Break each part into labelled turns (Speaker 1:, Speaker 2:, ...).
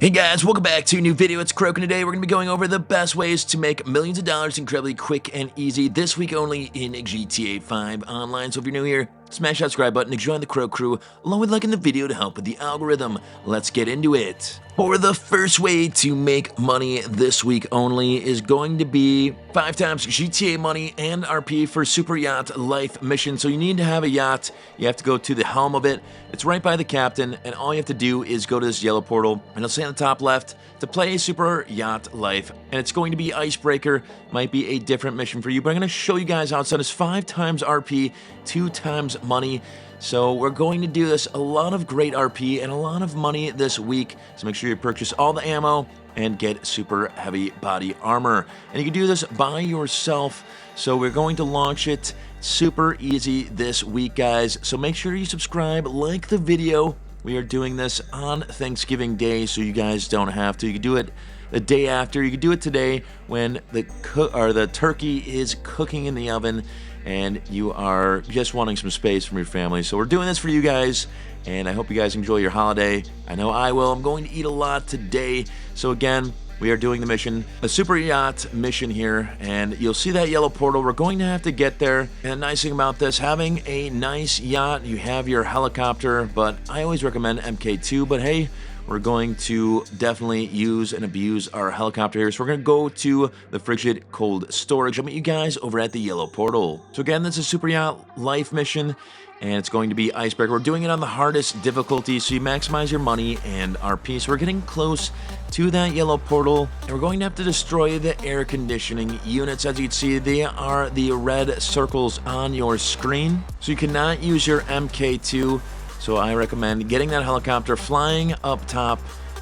Speaker 1: Hey guys, welcome back to a new video. It's Croak, and today we're going to be going over the best ways to make millions of dollars incredibly quick and easy this week only in GTA 5 Online. So if you're new here, smash that subscribe button to join the Croak crew, along with liking the video to help with the algorithm. Let's get into it. For the first way to make money this week only is going to be 5 times GTA money and RP for Superyacht Life Missions. So you need to have a yacht. You have to go to the helm of it. It's right by the captain, and all you have to do is go to this yellow portal, and it'll say on the top left to play A Superyacht Life, and it's going to be Icebreaker. Might be a different mission for you, but I'm going to show you guys how it's done. It's 5 times RP, 2 times money. So we're going to do this, a lot of great RP and a lot of money this week. So make sure you purchase all the ammo and get super heavy body armor. And you can do this by yourself. So we're going to launch it super easy this week, guys. So make sure you subscribe, like the video. We are doing this on Thanksgiving Day, so you guys don't have to. You can do it the day after. You can do it today when the turkey is cooking in the oven and you are just wanting some space from your family. So we're doing this for you guys, and I hope you guys enjoy your holiday. I know I will. I'm going to eat a lot today. So again, we are doing the mission, a super yacht mission here, and you'll see that yellow portal. We're going to have to get there. And the nice thing about this, having a nice yacht, you have your helicopter, but I always recommend MK2, but hey, we're going to definitely use and abuse our helicopter here. So we're going to go to the frigid cold storage. I'll meet you guys over at the yellow portal. So again, this is a Superyacht Life mission, and it's going to be Icebreaker. We're doing it on the hardest difficulty, so you maximize your money and RP. So we're getting close to that yellow portal, and we're going to have to destroy the air conditioning units. As you can see, they are the red circles on your screen. So you cannot use your MK2. So I recommend getting that helicopter, flying up top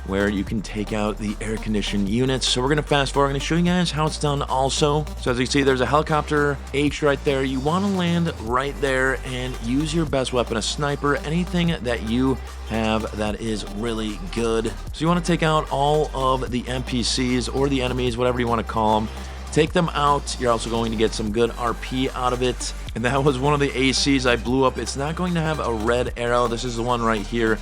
Speaker 1: where you can take out the air-conditioned units. So we're going to fast forward. I'm going to show you guys how it's done also. So as you can see, there's a helicopter H right there. You want to land right there and use your best weapon, a sniper, anything that you have that is really good. So you want to take out all of the NPCs or the enemies, whatever you want to call them. Take them out. You're also going to get some good RP out of it. And that was one of the ACs I blew up. It's not going to have a red arrow. This is the one right here.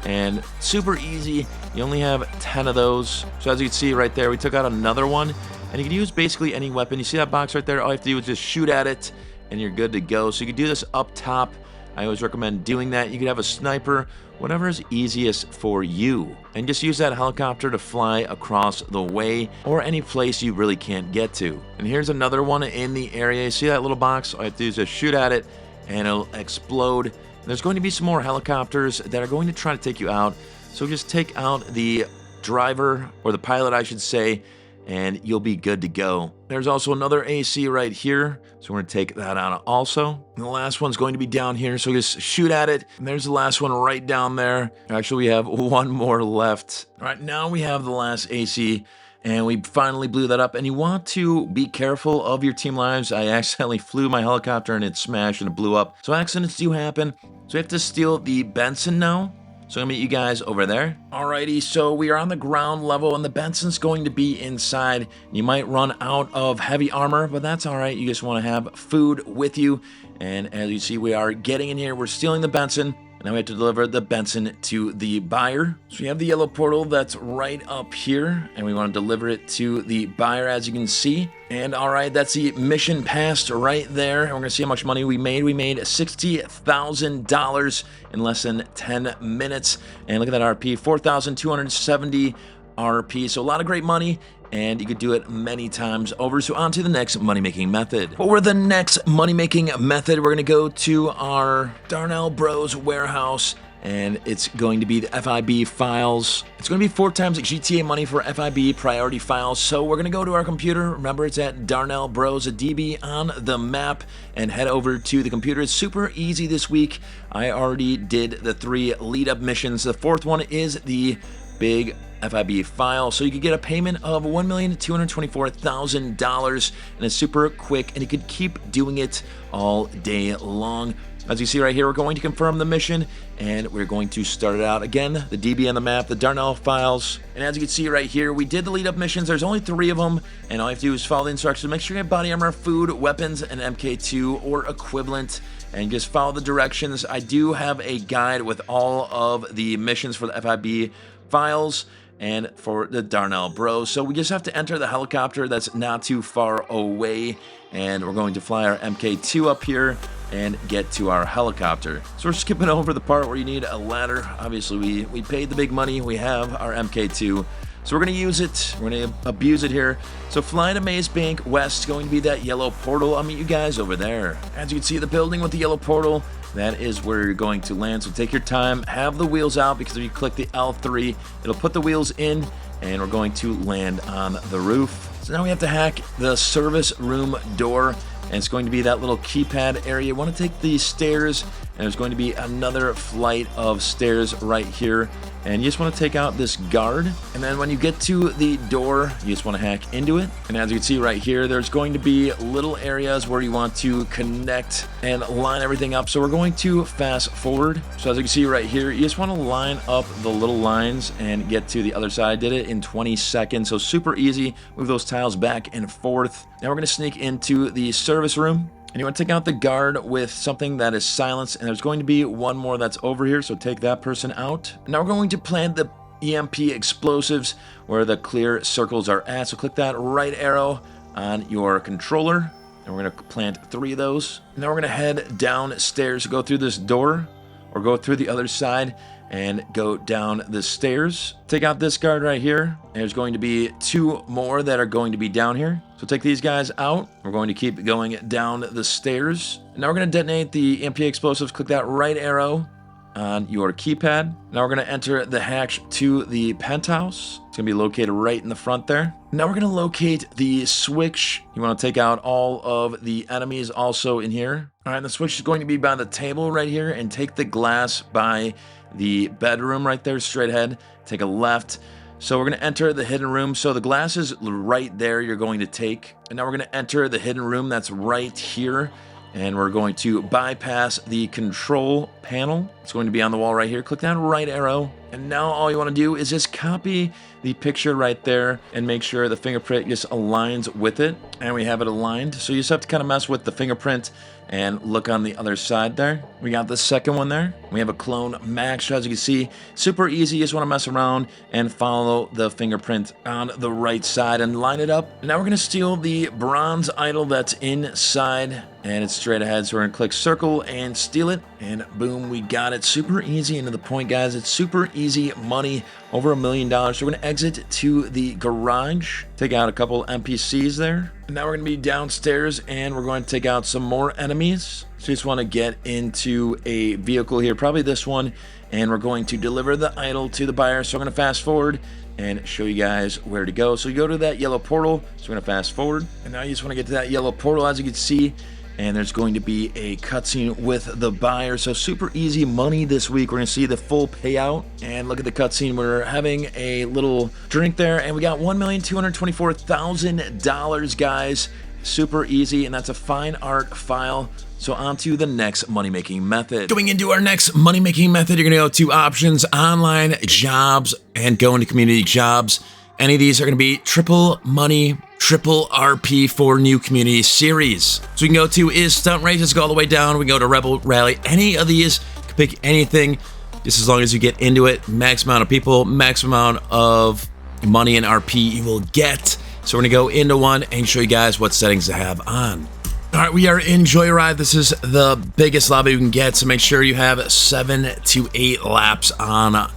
Speaker 1: And super easy. You only have 10 of those. So as you can see right there, we took out another one. And you can use basically any weapon. You see that box right there? All you have to do is just shoot at it and you're good to go. So you can do this up top. I always recommend doing that. You could have a sniper, whatever is easiest for you. And just use that helicopter to fly across the way or any place you really can't get to. And here's another one in the area. You see that little box? All you have to do is just shoot at it and it'll explode. And there's going to be some more helicopters that are going to try to take you out. So just take out the driver, or the pilot I should say, and you'll be good to go. There's also another AC right here, so we're going to take that out also. And the last one's going to be down here, so just shoot at it. And there's the last one right down there. Actually, we have one more left. All right, now we have the last AC, and we finally blew that up. And you want to be careful of your team lives. I accidentally flew my helicopter, and it smashed and it blew up. So accidents do happen. So we have to steal the Benson now. So I'm going to meet you guys over there. Alrighty, so we are on the ground level, and the Benson's going to be inside. You might run out of heavy armor, but that's alright. You just want to have food with you. And as you see, we are getting in here. We're stealing the Benson. Now we have to deliver the Benson to the buyer. So we have the yellow portal that's right up here, and we want to deliver it to the buyer, as you can see. And all right, that's the mission passed right there. And we're going to see how much money we made. We made $60,000 in less than 10 minutes. And look at that RP, 4,270 RP. So a lot of great money, and you could do it many times over. So on to the next money-making method. For the next money-making method, we're going to go to our Darnell Bros warehouse, and it's going to be the FIB files. It's going to be 4 times GTA money for FIB Priority Files. So we're going to go to our computer. Remember, it's at Darnell Bros, a DB on the map, and head over to the computer. It's super easy this week. I already did the 3 lead-up missions. The 4th one is the big FIB file, so you could get a payment of $1,224,000, and it's super quick, and you could keep doing it all day long. As you see right here, we're going to confirm the mission, and we're going to start it out. Again, the DB on the map, the Darnell files, and as you can see right here, we did the lead-up missions. There's only 3 of them, and all you have to do is follow the instructions. Make sure you have body armor, food, weapons, and MK2 or equivalent, and just follow the directions. I do have a guide with all of the missions for the FIB files, and for the Darnell Bros. So we just have to enter the helicopter that's not too far away, and we're going to fly our MK2 up here and get to our helicopter. So we're skipping over the part where you need a ladder. Obviously, we paid the big money. We have our MK2. So we're going to use it. We're going to abuse it here. So flying to Maze Bank West is going to be that yellow portal. I'll meet you guys over there. As you can see, the building with the yellow portal, that is where you're going to land. So take your time. Have the wheels out, because if you click the L3, it'll put the wheels in, and we're going to land on the roof. So now we have to hack the service room door, and it's going to be that little keypad area. You want to take these stairs, and there's going to be another flight of stairs right here. And you just want to take out this guard. And then when you get to the door, you just want to hack into it. And as you can see right here, there's going to be little areas where you want to connect and line everything up. So we're going to fast forward. So as you can see right here, you just want to line up the little lines and get to the other side. Did it in 20 seconds. So super easy. Move those tiles back and forth. Now we're going to sneak into the service room. And you want to take out the guard with something that is silenced, and there's going to be one more that's over here, so take that person out. Now we're going to plant the EMP explosives where the clear circles are at, so click that right arrow on your controller, and we're going to plant 3 of those. Now we're going to head downstairs, go through this door, or go through the other side, and go down the stairs. Take out this guard right here. And there's going to be 2 more that are going to be down here. So take these guys out. We're going to keep going down the stairs. And now we're going to detonate the EMP explosives. Click that right arrow on your keypad. Now we're going to enter the hatch to the penthouse. It's going to be located right in the front there. Now we're going to locate the switch. You want to take out all of the enemies also in here. All right, the switch is going to be by the table right here, and take the glass by the bedroom right there, straight ahead. Take a left. So we're going to enter the hidden room. So the glass is right there you're going to take. And now we're going to enter the hidden room that's right here. And we're going to bypass the control panel. It's going to be on the wall right here. Click that right arrow. And now all you want to do is just copy the picture right there and make sure the fingerprint just aligns with it. And we have it aligned. So you just have to kind of mess with the fingerprint and look on the other side there. We got the second one there. We have a clone max. As you can see, super easy. You just want to mess around and follow the fingerprint on the right side and line it up. Now we're going to steal the bronze idol that's inside, and it's straight ahead. So we're going to click circle and steal it, and boom, we got it. Super easy and to the point, guys. It's super easy money, over $1 million. So we're going to exit to the garage, take out a couple NPCs there. And now we're going to be downstairs, and we're going to take out some more enemies. So you just want to get into a vehicle here, probably this one, and we're going to deliver the idol to the buyer. So I'm going to fast forward and show you guys where to go. So you go to that yellow portal. So we're going to fast forward, and now you just want to get to that yellow portal, as you can see. And there's going to be a cutscene with the buyer. So super easy money this week. We're going to see the full payout. And look at the cutscene. We're having a little drink there. And we got $1,224,000, guys. Super easy. And that's a fine art file. So on to the next money-making method. Going into our next money-making method, you're going to go to options, online jobs, and go into community jobs. Any of these are going to be triple money, triple RP for new community series. So we can go to is stunt races, go all the way down. We can go to rebel rally. Any of these, you can pick anything, just as long as you get into it. Max amount of people, max amount of money and RP you will get. So we're going to go into one and show you guys what settings to have on. All right, we are in Joyride. This is the biggest lobby you can get, so make sure you have 7 to 8 laps on.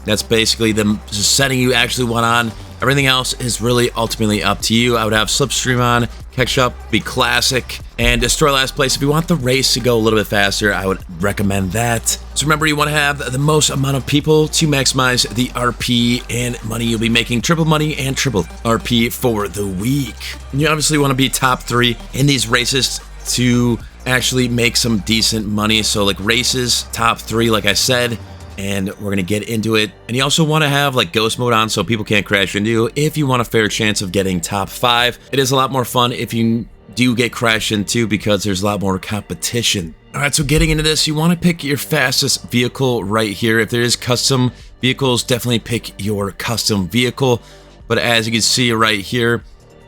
Speaker 1: That's basically the setting you actually want on. Everything else is really ultimately up to you. I would have Slipstream on, catch up, be classic, and destroy last place. If you want the race to go a little bit faster, I would recommend that. So remember, you want to have the most amount of people to maximize the RP and money. You'll be making triple money and triple RP for the week. And you obviously want to be top 3 in these races to actually make some decent money. So like races, top 3, like I said, and we're going to get into it. And you also want to have like ghost mode on so people can't crash into you if you want a fair chance of getting top 5. It is a lot more fun if you do get crashed into because there's a lot more competition. All right, so getting into this, you want to pick your fastest vehicle right here. If there is custom vehicles, definitely pick your custom vehicle. But as you can see right here,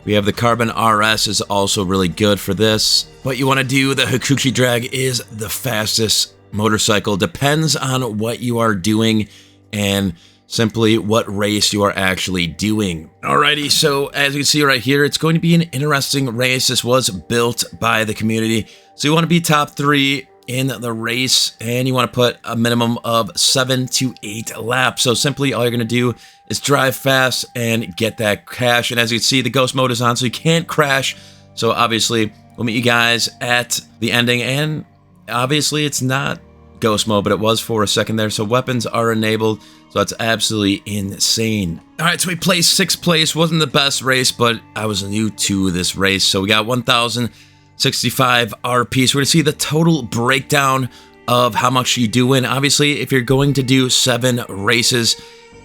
Speaker 1: we have the Carbon RS is also really good for this. What you want to do, the Hakuchi Drag is the fastest motorcycle. Depends on what you are doing and simply what race you are actually doing. Alrighty, so as you can see right here, it's going to be an interesting race. This was built by the community. So you want to be top 3 in the race, and you want to put a minimum of 7 to 8 laps. So simply all you're going to do is drive fast and get that cash. And as you can see, the ghost mode is on, so you can't crash. So obviously we'll meet you guys at the ending, and obviously it's not ghost mode, but it was for a second there. So weapons are enabled, so that's absolutely insane. All right, so we placed 6th place. Wasn't the best race, but I was new to this race. So we got 1,065 RP. So we're gonna see the total breakdown of how much you do win. Obviously, if you're going to do 7 races,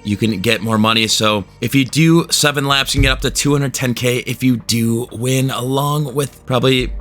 Speaker 1: you can get more money. So if you do 7 laps, you can get up to 210K if you do win, along with probably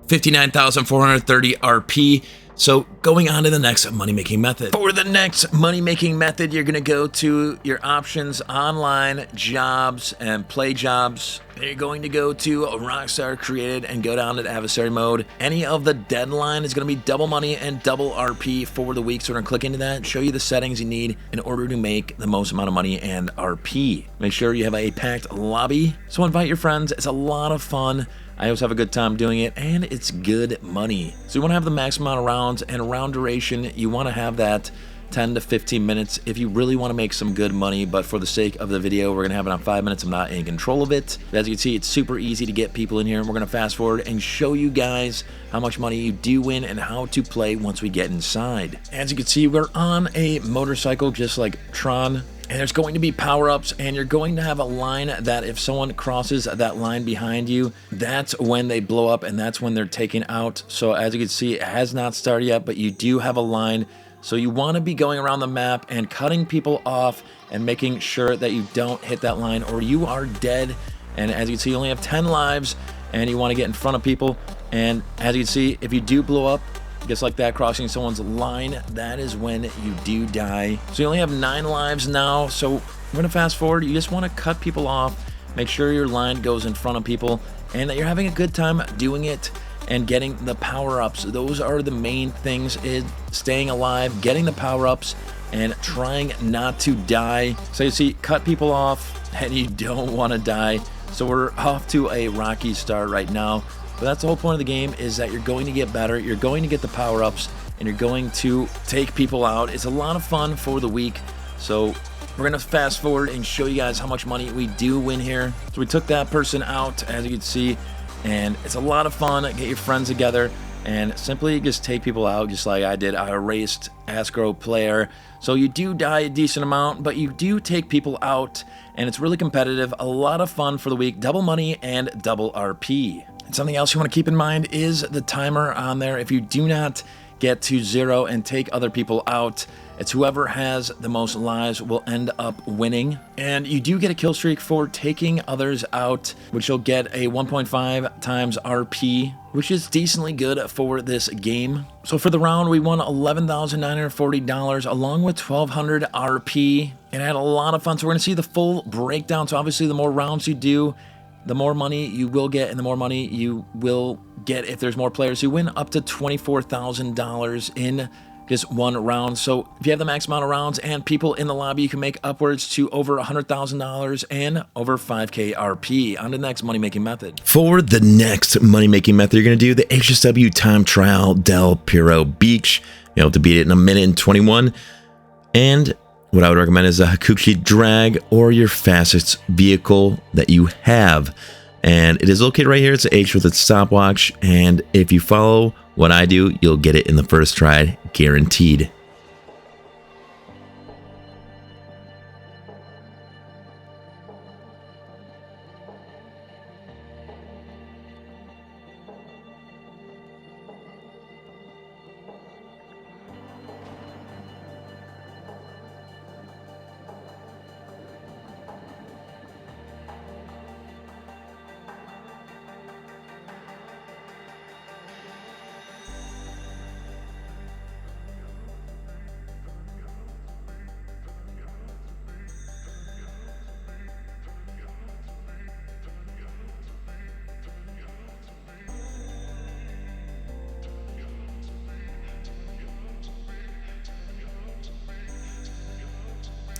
Speaker 1: 59,430 RP. So going on to the next money-making method. For the next money-making method, you're gonna go to your options, online, jobs, and play jobs. You're going to go to Rockstar Created and go down to adversary mode. Any of the deadline is gonna be double money and double RP for the week. So we're gonna click into that and show you the settings you need in order to make the most amount of money and RP. Make sure you have a packed lobby. So invite your friends, it's a lot of fun. I always have a good time doing it, and it's good money. So you want to have the maximum amount of rounds, and round duration, you want to have that 10 to 15 minutes if you really want to make some good money. But for the sake of the video, we're going to have it on 5 minutes. I'm not in control of it. But as you can see, it's super easy to get people in here, and we're going to fast forward and show you guys how much money you do win and how to play once we get inside. As you can see, we're on a motorcycle just like Tron. And there's going to be power-ups, and you're going to have a line that if someone crosses that line behind you, that's when they blow up, and that's when they're taken out. So as you can see, it has not started yet, but you do have a line. So you want to be going around the map and cutting people off and making sure that you don't hit that line or you are dead. And as you can see, you only have 10 lives, and you want to get in front of people. And as you can see, if you do blow up, just like that, crossing someone's line, that is when you do die. So you only have 9 lives now. So we're gonna fast forward. You just want to cut people off, make sure your line goes in front of people, and that you're having a good time doing it and getting the power-ups. Those are the main things, is staying alive, getting the power-ups, and trying not to die. So you see, cut people off, and you don't want to die. So we're off to a rocky start right now. But that's the whole point of the game, is that you're going to get better, you're going to get the power-ups, and you're going to take people out. It's a lot of fun for the week. So we're going to fast forward and show you guys how much money we do win here. So we took that person out, as you can see, and it's a lot of fun. Get your friends together and simply just take people out, just like I did. I erased Ascro player. So you do die a decent amount, but you do take people out, and it's really competitive. A lot of fun for the week. Double money and double RP. And something else you want to keep in mind is the timer on there. If you do not get to 0 and take other people out, it's whoever has the most lives will end up winning. And you do get a kill streak for taking others out, which you'll get a 1.5 times RP, which is decently good for this game. So for the round, we won $11,940 along with 1,200 RP, and I had a lot of fun. So we're going to see the full breakdown. So obviously, the more rounds you do, the more money you will get, and the more money you will get if there's more players. You win up to $24,000 in just one round. So if you have the max amount of rounds and people in the lobby, you can make upwards to over $100,000 and over 5K RP. On to the next money-making method. For the next money-making method, you're going to do the HSW Time Trial Del Piro Beach. You'll have to beat it in 1:21. And what I would recommend is a Hakushi drag or your fastest vehicle that you have. And it is located right here. It's an H with its stopwatch. And if you follow what I do, you'll get it in the first try, guaranteed.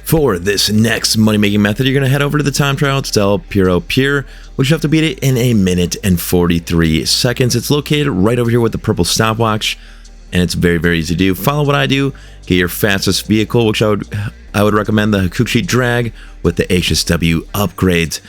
Speaker 1: For this next money-making method, you're going to head over to the time trial. It's Del Puro Pure, which you have to beat it in 1 minute and 43 seconds. It's located right over here with the purple stopwatch, and it's very, very easy to do. Follow what I do. Get your fastest vehicle, which I would recommend the Hakushi Drag with the HSW upgrades.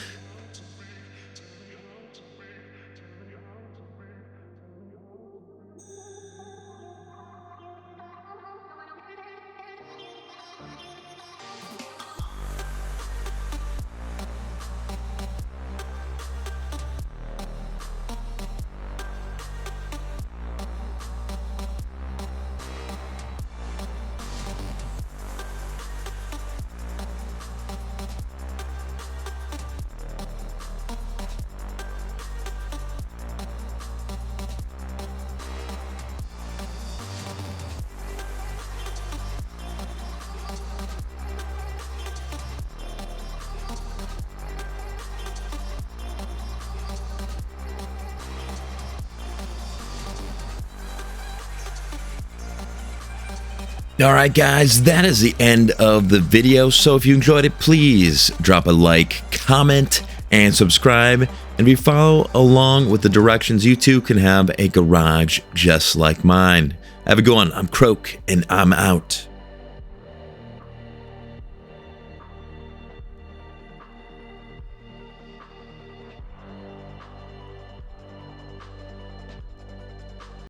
Speaker 1: Alright guys, that is the end of the video, so if you enjoyed it, please drop a like, comment, and subscribe, and if you follow along with the directions, you too can have a garage just like mine. Have a good one. I'm Croak, and I'm out.